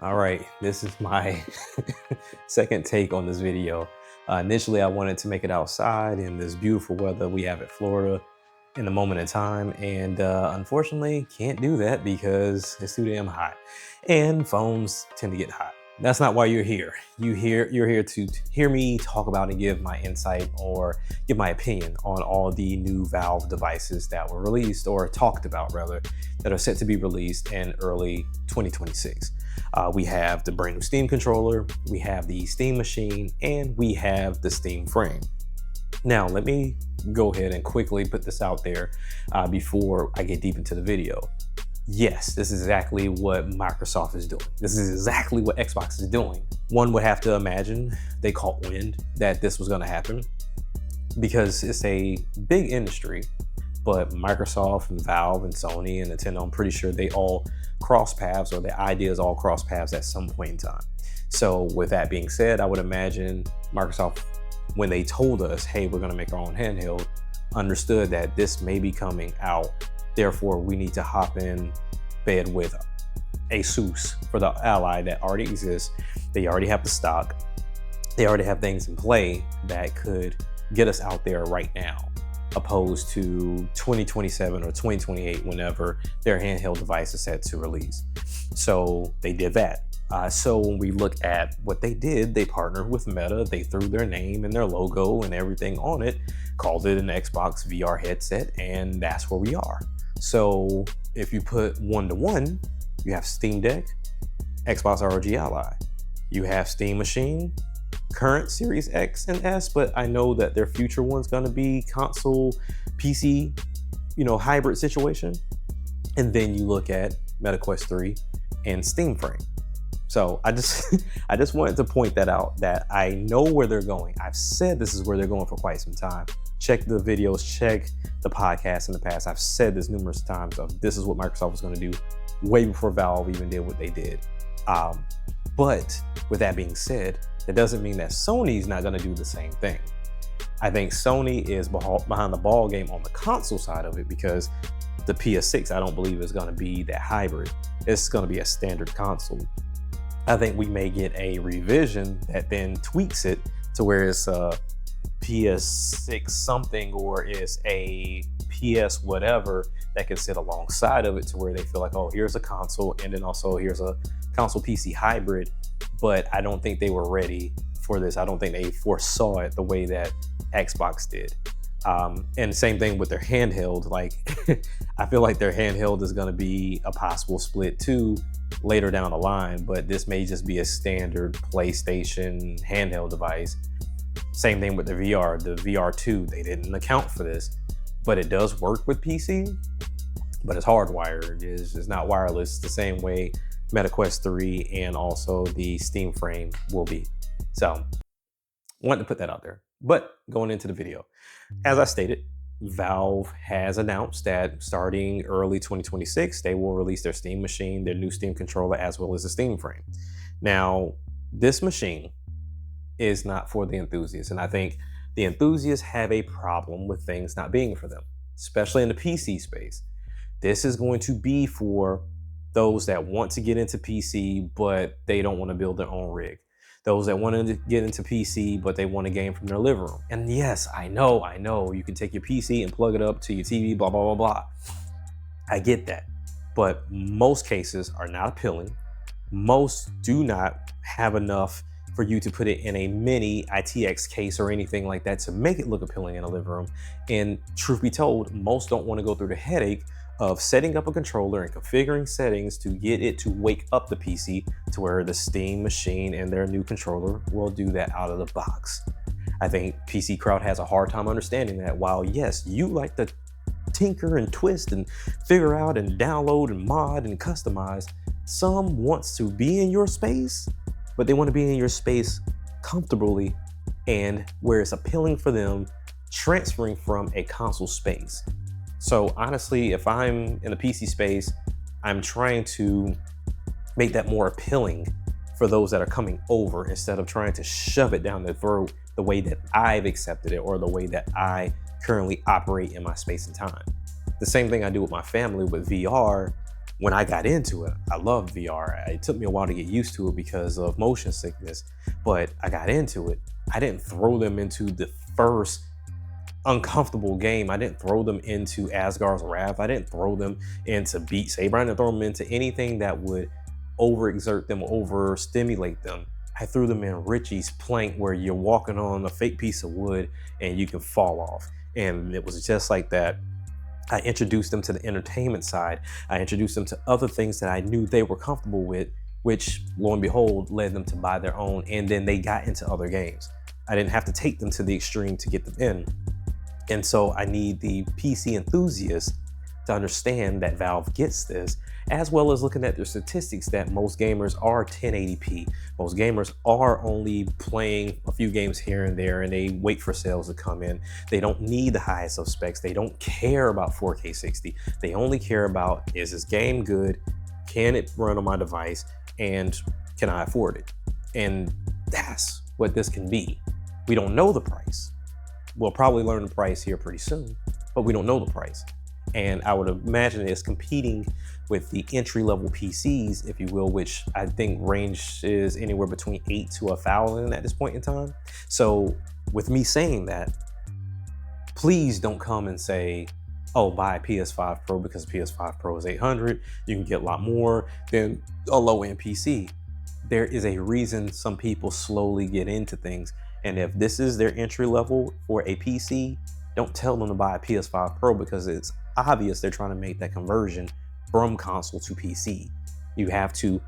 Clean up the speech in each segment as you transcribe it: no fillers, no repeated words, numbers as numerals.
All right, this is my second take on this video. Initially, I wanted to make it outside in this beautiful weather we have at Florida in the moment in time, and unfortunately, can't do that because it's too damn hot, and phones tend to get hot. That's not why you're here. You're here to hear me talk about and give my insight or give my opinion on all the new Valve devices that were released or talked about rather that are set to be released in early 2026. We have the brand new Steam controller, we have the Steam machine, and we have the Steam frame. Now, let me go ahead and quickly put this out there before I get deep into the video. Yes, this is exactly what Microsoft is doing. This is exactly what Xbox is doing. One would have to imagine they caught wind that this was going to happen because it's a big industry, but Microsoft and Valve and Sony and Nintendo, I'm pretty sure they all cross paths, or the ideas all cross paths at some point in time. So with that being said, I would imagine Microsoft, when they told us, hey, we're going to make our own handheld, understood that this may be coming out. Therefore, we need to hop in bed with ASUS for the Ally that already exists. They already have the stock. They already have things in play that could get us out there right now, opposed to 2027 or 2028 whenever their handheld device is set to release. So they did that. So when we look at what they did, they partnered with Meta. They threw their name and their logo and everything on it, called it an Xbox VR headset, and that's where we are. So if you put 1-to-1, you have Steam Deck, Xbox ROG Ally. You have Steam Machine, current Series X and S, but I know that their future one's going to be console PC, hybrid situation. And then you look at MetaQuest 3 and Steam Frame. So I just wanted to point that out, that I know where they're going. I've said this is where they're going for quite some time. Check the videos, check the podcasts in the past. I've said this numerous times of this is what Microsoft was going to do way before Valve even did what they did. But with that being said, that doesn't mean that Sony's not going to do the same thing. I think Sony is behind the ball game on the console side of it because the PS6, I don't believe is going to be that hybrid. It's going to be a standard console. I think we may get a revision that then tweaks it to where it's a PS6 something or is a PS whatever that can sit alongside of it to where they feel like, oh, here's a console and then also here's a console PC hybrid. But I don't think they were ready for this. I don't think they foresaw it the way that Xbox did. And same thing with their handheld. Like, I feel like their handheld is going to be a possible split too later down the line, but this may just be a standard PlayStation handheld device. Same thing with the VR. The VR2, they didn't account for this, but it does work with PC, but it's hardwired. It's not wireless the same way MetaQuest 3 and also the Steam frame will be. So, wanted to put that out there. But going into the video, as I stated, Valve has announced that starting early 2026, they will release their Steam machine, their new Steam controller, as well as the Steam frame. Now, this machine is not for the enthusiasts, and I think the enthusiasts have a problem with things not being for them, especially in the PC space. This is going to be for those that want to get into PC, but they don't want to build their own rig. Those that want to get into PC, but they want to game from their living room. And yes, I know, you can take your PC and plug it up to your TV, blah, blah, blah, blah. I get that. But most cases are not appealing. Most do not have enough for you to put it in a mini ITX case or anything like that to make it look appealing in a living room. And truth be told, most don't want to go through the headache of setting up a controller and configuring settings to get it to wake up the PC to where the Steam machine and their new controller will do that out of the box. I think PC crowd has a hard time understanding that while yes, you like to tinker and twist and figure out and download and mod and customize, some wants to be in your space, but they want to be in your space comfortably and where it's appealing for them, transferring from a console space. So honestly, if I'm in the PC space, I'm trying to make that more appealing for those that are coming over instead of trying to shove it down their throat the way that I've accepted it or the way that I currently operate in my space and time. The same thing I do with my family with VR. when I got into it, I loved VR. It took me a while to get used to it because of motion sickness, but I got into it. I didn't throw them into the first uncomfortable game. I didn't throw them into Asgard's Wrath. I didn't throw them into Beat Saber. I didn't throw them into anything that would overexert them, overstimulate them. I threw them in Richie's Plank, where you're walking on a fake piece of wood and you can fall off. And it was just like that. I introduced them to the entertainment side. I introduced them to other things that I knew they were comfortable with, which lo and behold led them to buy their own. And then they got into other games. I didn't have to take them to the extreme to get them in. And so I need the PC enthusiasts to understand that Valve gets this, as well as looking at their statistics that most gamers are 1080p. Most gamers are only playing a few games here and there, and they wait for sales to come in. They don't need the highest of specs. They don't care about 4K 60. They only care about, is this game good? Can it run on my device? And can I afford it? And that's what this can be. We don't know the price. We'll probably learn the price here pretty soon, but we don't know the price. And I would imagine it's competing with the entry-level PCs, if you will, which I think ranges anywhere between $8 to $1,000 at this point in time. So with me saying that, please don't come and say, oh, buy a PS5 Pro because PS5 Pro is $800. You can get a lot more than a low-end PC. There is a reason some people slowly get into things. And if this is their entry level for a PC, don't tell them to buy a PS5 Pro, because it's obvious they're trying to make that conversion from console to PC. You have to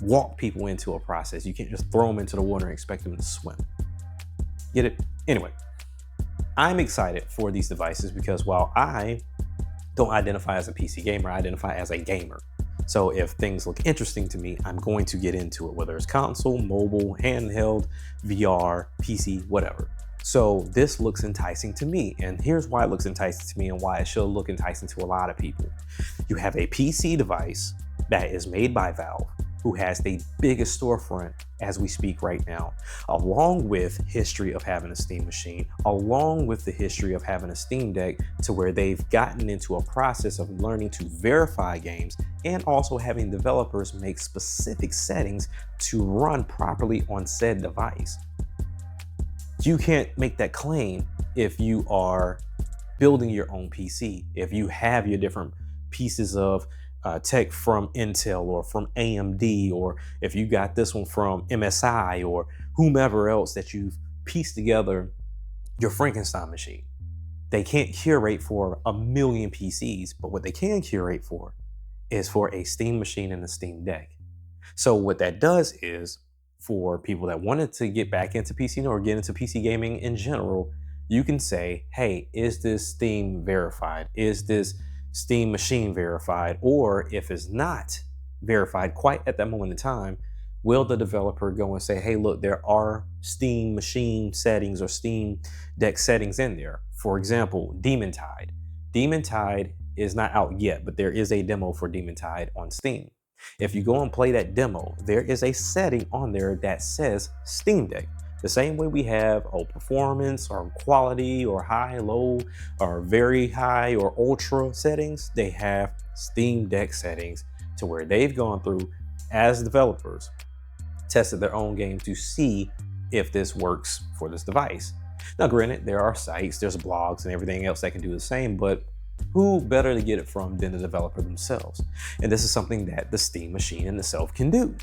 walk people into a process. You can't just throw them into the water and expect them to swim. Get it? Anyway, I'm excited for these devices because while I don't identify as a PC gamer, I identify as a gamer. So if things look interesting to me, I'm going to get into it, whether it's console, mobile, handheld, VR, PC, whatever. So this looks enticing to me. And here's why it looks enticing to me and why it should look enticing to a lot of people. You have a PC device that is made by Valve, who has the biggest storefront as we speak right now, along with history of having a Steam machine, along with the history of having a Steam Deck, to where they've gotten into a process of learning to verify games and also having developers make specific settings to run properly on said device. You can't make that claim if you are building your own PC, if you have your different pieces of tech from Intel or from AMD, or if you got this one from MSI or whomever else that you've pieced together your Frankenstein machine. They can't curate for a million PCs, but what they can curate for is for a Steam machine and a Steam Deck. So what that does is, for people that wanted to get back into PC or get into PC gaming in general, you can say, hey, is this Steam verified? Is this Steam machine verified? Or if it's not verified quite at that moment in time, will the developer go and say, hey, look, there are Steam machine settings or Steam Deck settings in there. For example, Demon Tide. Demon Tide is not out yet, but there is a demo for Demon Tide on Steam. If you go and play that demo, there is a setting on there that says Steam Deck. The same way we have performance or quality or high, low, or very high or ultra settings, they have Steam Deck settings to where they've gone through, as developers, tested their own game to see if this works for this device. Now, granted, there are sites, there's blogs and everything else that can do the same, but who better to get it from than the developer themselves? And this is something that the Steam machine in itself can do.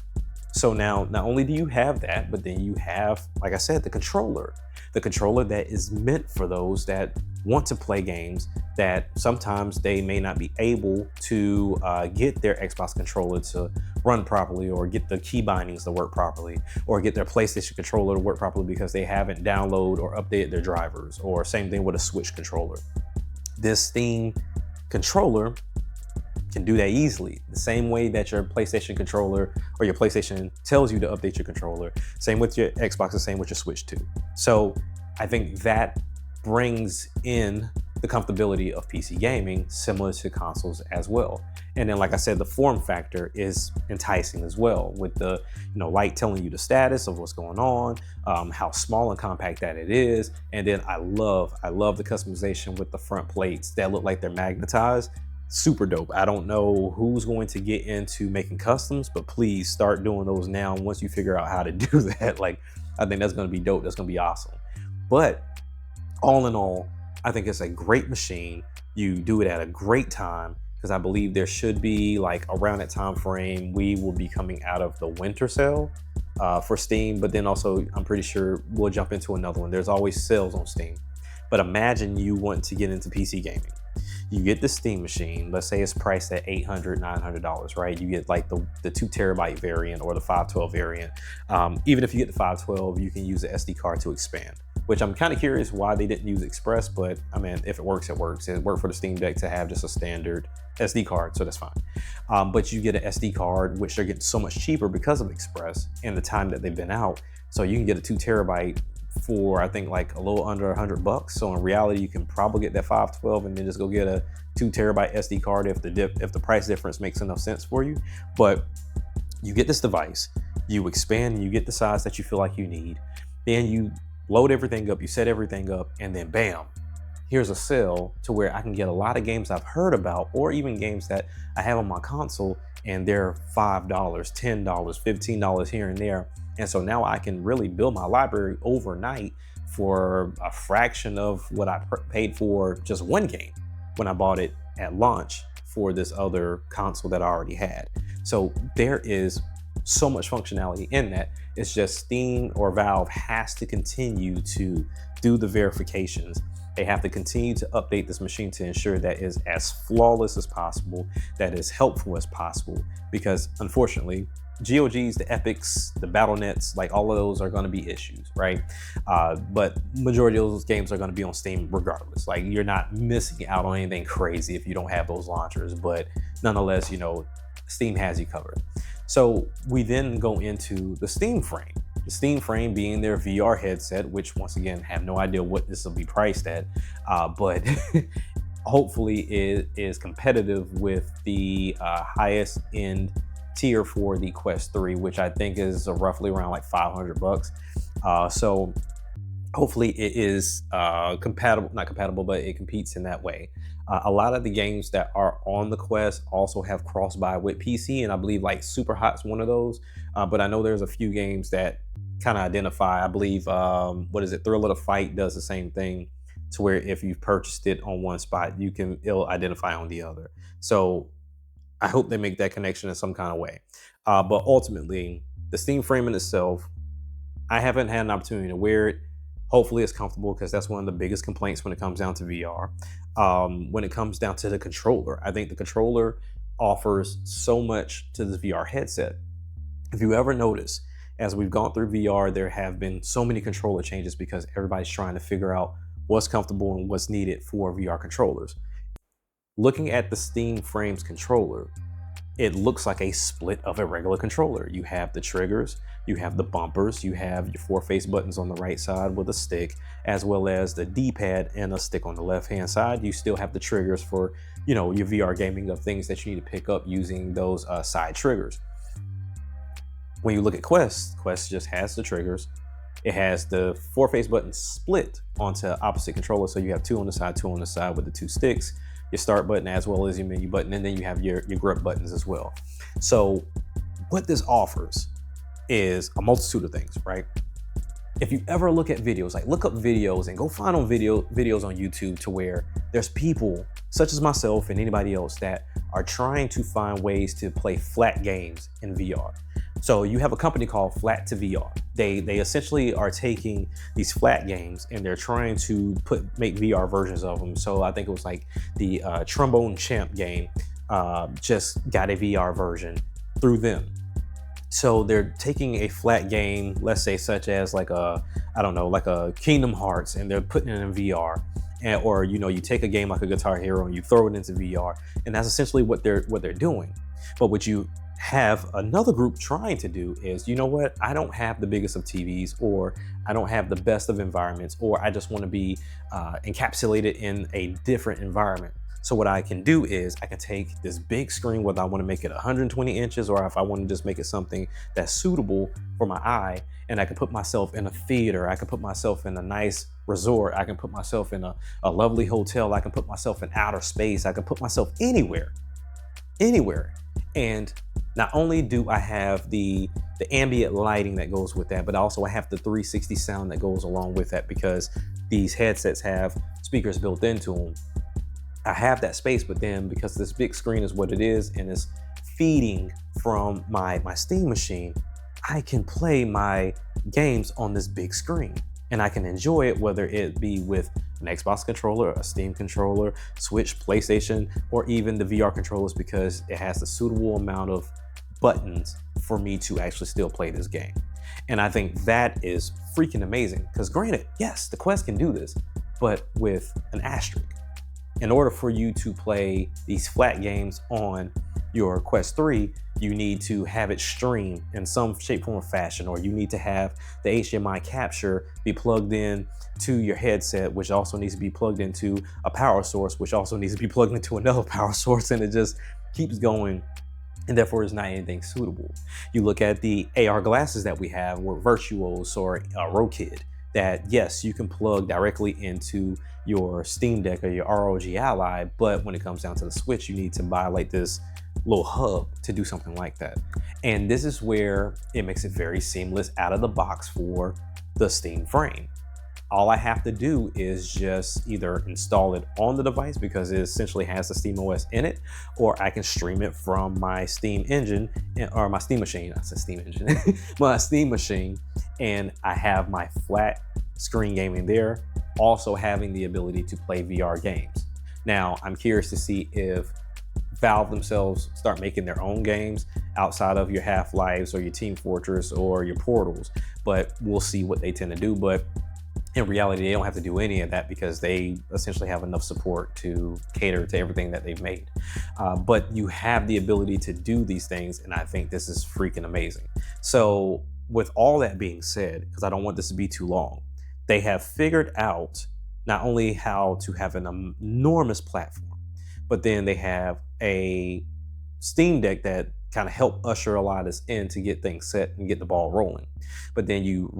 So now, not only do you have that, but then you have, like I said, the controller that is meant for those that want to play games that sometimes they may not be able to get their Xbox controller to run properly, or get the key bindings to work properly, or get their PlayStation controller to work properly because they haven't downloaded or updated their drivers, or same thing with a Switch controller. This Steam controller can do that easily. The same way that your PlayStation controller or your PlayStation tells you to update your controller. Same with your Xbox, the same with your Switch too. So I think that brings in the comfortability of PC gaming, similar to consoles as well. And then, like I said, the form factor is enticing as well, with the light telling you the status of what's going on, how small and compact that it is. And then I love the customization with the front plates that look like they're magnetized. super dope. I don't know who's going to get into making customs, but please start doing those now. Once you figure out how to do that, like, I think that's going to be dope. That's going to be awesome. But all in all, I think it's a great machine. You do it at a great time, because I believe there should be, like, around that time frame, we will be coming out of the winter sale for Steam. But then also, I'm pretty sure we'll jump into another one. There's always sales on Steam. But imagine you want to get into PC gaming. You get the Steam machine, let's say it's priced at $800, $900, right? You get like the 2 TB variant or the 512 variant. Even if you get the 512, you can use the SD card to expand, which I'm kind of curious why they didn't use Express, but I mean, if it works, it works. It worked for the Steam Deck to have just a standard SD card, so that's fine. But you get an SD card, which they're getting so much cheaper because of Express and the time that they've been out. So you can get a 2 TB for, I think, like a little under $100. So in reality, you can probably get that 512 and then just go get a 2 TB SD card if the price difference makes enough sense for you. But you get this device, you expand, and you get the size that you feel like you need. Then you load everything up, you set everything up, and then bam, here's a sale to where I can get a lot of games I've heard about, or even games that I have on my console, and they're $5, $10, $15 here and there. And so now I can really build my library overnight for a fraction of what I paid for just one game when I bought it at launch for this other console that I already had. So there is so much functionality in that. It's just Steam or Valve has to continue to do the verifications. They have to continue to update this machine to ensure that is as flawless as possible, that is helpful as possible, because unfortunately, GOGs, the Epics, the BattleNets, like all of those are going to be issues, right? But majority of those games are going to be on Steam regardless. Like, you're not missing out on anything crazy if you don't have those launchers, but nonetheless, you know, Steam has you covered. So we then go into the Steam Frame. The Steam Frame being their VR headset, which once again, have no idea what this will be priced at, but hopefully it is competitive with the highest end tier for the Quest 3, which I think is roughly around like $500. So hopefully it is not compatible, but it competes in that way. A lot of the games that are on the Quest also have cross-buy with PC, and I believe like Superhot's one of those. But I know there's a few games that kind of identify. I believe, Thrill of the Fight does the same thing, to where if you've purchased it on one spot, it'll identify on the other. So I hope they make that connection in some kind of way. But ultimately, the Steam Frame in itself, I haven't had an opportunity to wear it. Hopefully it's comfortable, because that's one of the biggest complaints when it comes down to VR. When it comes down to the controller, I think the controller offers so much to this VR headset. If you ever notice, as we've gone through VR, there have been so many controller changes because everybody's trying to figure out what's comfortable and what's needed for VR controllers. Looking at the Steam Frame's controller, it looks like a split of a regular controller. You have the triggers, you have the bumpers, you have your 4 face buttons on the right side with a stick, as well as the D-pad and a stick on the left-hand side. You still have the triggers for, you know, your VR gaming of things that you need to pick up using those side triggers. When you look at Quest just has the triggers. It has the 4 face buttons split onto opposite controllers, so you have 2 on the side with the 2 sticks, your start button as well as your menu button, and then you have your grip buttons as well. So what this offers is a multitude of things, right? If you ever look at videos, like look up videos and go find on videos on YouTube, to where there's people such as myself and anybody else that are trying to find ways to play flat games in VR. So you have a company called Flat2VR. They essentially are taking these flat games and they're trying to make VR versions of them. So I think it was like the Trombone Champ game just got a VR version through them. So they're taking a flat game, let's say such as like a Kingdom Hearts, and they're putting it in VR. Or you take a game like a Guitar Hero and you throw it into VR, and that's essentially what they're doing. But what you have another group trying to do is, you know what, I don't have the biggest of TVs, or I don't have the best of environments, or I just want to be encapsulated in a different environment. So what I can do is I can take this big screen, whether I want to make it 120 inches or if I want to just make it something that's suitable for my eye, and I can put myself in a theater, I can put myself in a nice resort, I can put myself in a lovely hotel, I can put myself in outer space, I can put myself anywhere. And not only do I have the ambient lighting that goes with that, but also I have the 360 sound that goes along with that, because these headsets have speakers built into them. I have that space, but then because this big screen is what it is and it's feeding from my Steam machine, I can play my games on this big screen and I can enjoy it, whether it be with an Xbox controller, a Steam controller, Switch, PlayStation, or even the VR controllers, because it has the suitable amount of buttons for me to actually still play this game. And I think that is freaking amazing, because granted, yes, the Quest can do this, but with an asterisk. In order for you to play these flat games on your Quest 3, you need to have it stream in some shape, form, or fashion, or you need to have the HDMI capture be plugged in to your headset, which also needs to be plugged into a power source, which also needs to be plugged into another power source, and it just keeps going, and therefore it's not anything suitable. You look at the AR glasses that we have with Virtuos or Rokid, that yes, you can plug directly into your Steam Deck or your ROG Ally, but when it comes down to the Switch, you need to buy like this little hub to do something like that. And this is where it makes it very seamless out of the box for the Steam frame. All I have to do is just either install it on the device, because it essentially has the Steam OS in it, or I can stream it from my Steam engine, or my Steam machine. I said Steam engine, my Steam machine, and I have my flat screen gaming there, also having the ability to play VR games. Now, I'm curious to see if Valve themselves start making their own games outside of your Half-Lives or your Team Fortress or your Portals, but we'll see what they tend to do. But in reality, they don't have to do any of that, because they essentially have enough support to cater to everything that they've made. But you have the ability to do these things, and I think this is freaking amazing. So with all that being said, because I don't want this to be too long, they have figured out not only how to have an enormous platform, but then they have a Steam Deck that kind of helped usher a lot of this in to get things set and get the ball rolling. But then you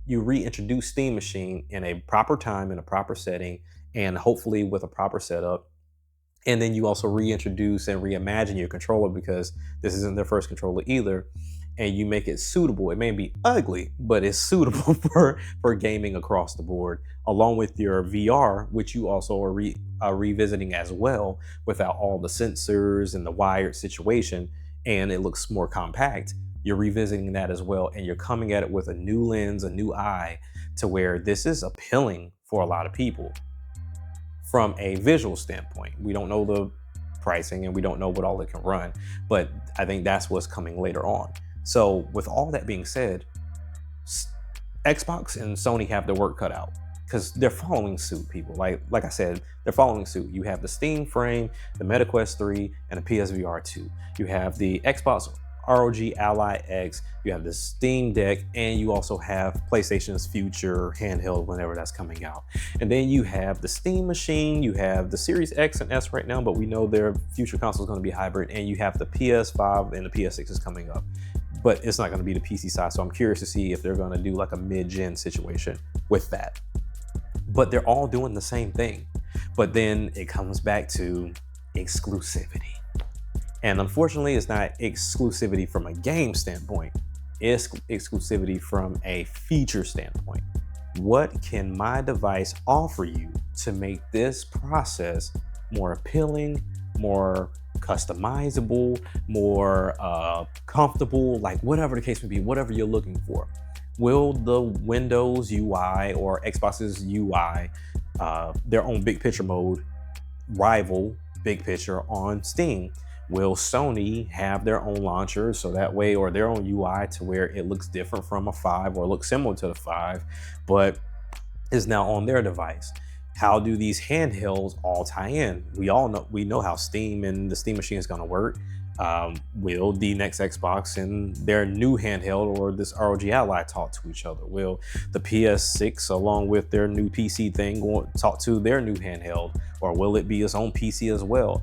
reintroduce Steam Machine in a proper time, in a proper setting, and hopefully with a proper setup. And then you also reintroduce and reimagine your controller, because this isn't their first controller either. And you make it suitable. It may be ugly, but it's suitable for gaming across the board, along with your VR, which you also are revisiting as well, without all the sensors and the wired situation, and it looks more compact. You're revisiting that as well, and you're coming at it with a new lens, a new eye, to where this is appealing for a lot of people from a visual standpoint. We don't know the pricing and we don't know what all it can run, but I think that's what's coming later on. So with all that being said, Xbox and Sony have their work cut out, because they're following suit, people. Like I said, they're following suit. You have the Steam frame, the MetaQuest 3, and the PSVR 2. You have the Xbox ROG Ally X, you have the Steam Deck, and you also have PlayStation's future handheld whenever that's coming out. And then you have the Steam machine, you have the Series X and S right now, but we know their future console is going to be hybrid, and you have the PS5 and the PS6 is coming up. But it's not going to be the PC side, so I'm curious to see if they're going to do like a mid-gen situation with that. But they're all doing the same thing. But then it comes back to exclusivity. And unfortunately, it's not exclusivity from a game standpoint. It's exclusivity from a feature standpoint. What can my device offer you to make this process more appealing, more customizable, more comfortable, like whatever the case may be, whatever you're looking for? Will the Windows UI or Xbox's UI, their own big picture mode, rival big picture on Steam? Will Sony have their own launcher so that way, or their own UI to where it looks different from a 5 or looks similar to the 5, but is now on their device? how do these handhelds all tie in? We know how Steam and the Steam machine is going to work. Will the next Xbox and their new handheld or this ROG Ally talk to each other? Will the PS6 along with their new PC thing talk to their new handheld, or will it be its own PC as well?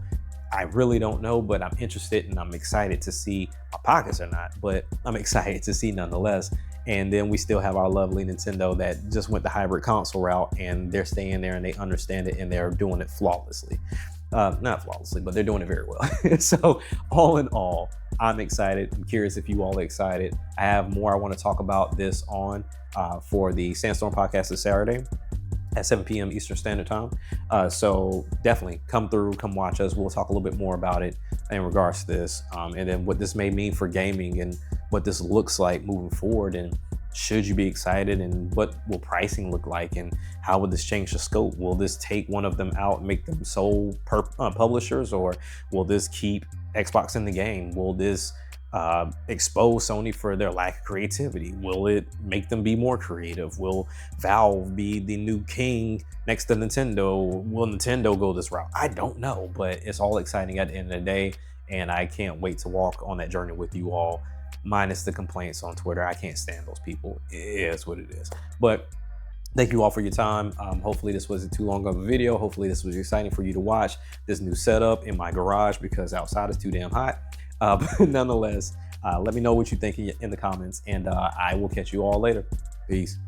I really don't know, but I'm interested and I'm excited to see. My pockets are not, but I'm excited to see nonetheless. And then we still have our lovely Nintendo that just went the hybrid console route, and they're staying there and they understand it and they're doing it flawlessly. Not flawlessly, but they're doing it very well. So all in all, I'm excited. I'm curious if you all are excited. I have more I want to talk about this on for the Sandstorm podcast this Saturday at 7 p.m. Eastern Standard Time. So definitely come through, come watch us. We'll talk a little bit more about it in regards to this, and then what this may mean for gaming and what this looks like moving forward, and should you be excited, and what will pricing look like, and how would this change the scope? Will this take one of them out and make them sole publishers, or will this keep Xbox in the game? Will this expose Sony for their lack of creativity? Will it make them be more creative? Will Valve be the new king next to Nintendo? Will Nintendo go this route? I don't know, but it's all exciting at the end of the day, and I can't wait to walk on that journey with you all, minus the complaints on Twitter. I can't stand those people. It is what it is. But thank you all for your time. Hopefully this wasn't too long of a video. Hopefully this was exciting for you to watch this new setup in my garage, because outside is too damn hot. But nonetheless, let me know what you think in the comments, and I will catch you all later. Peace.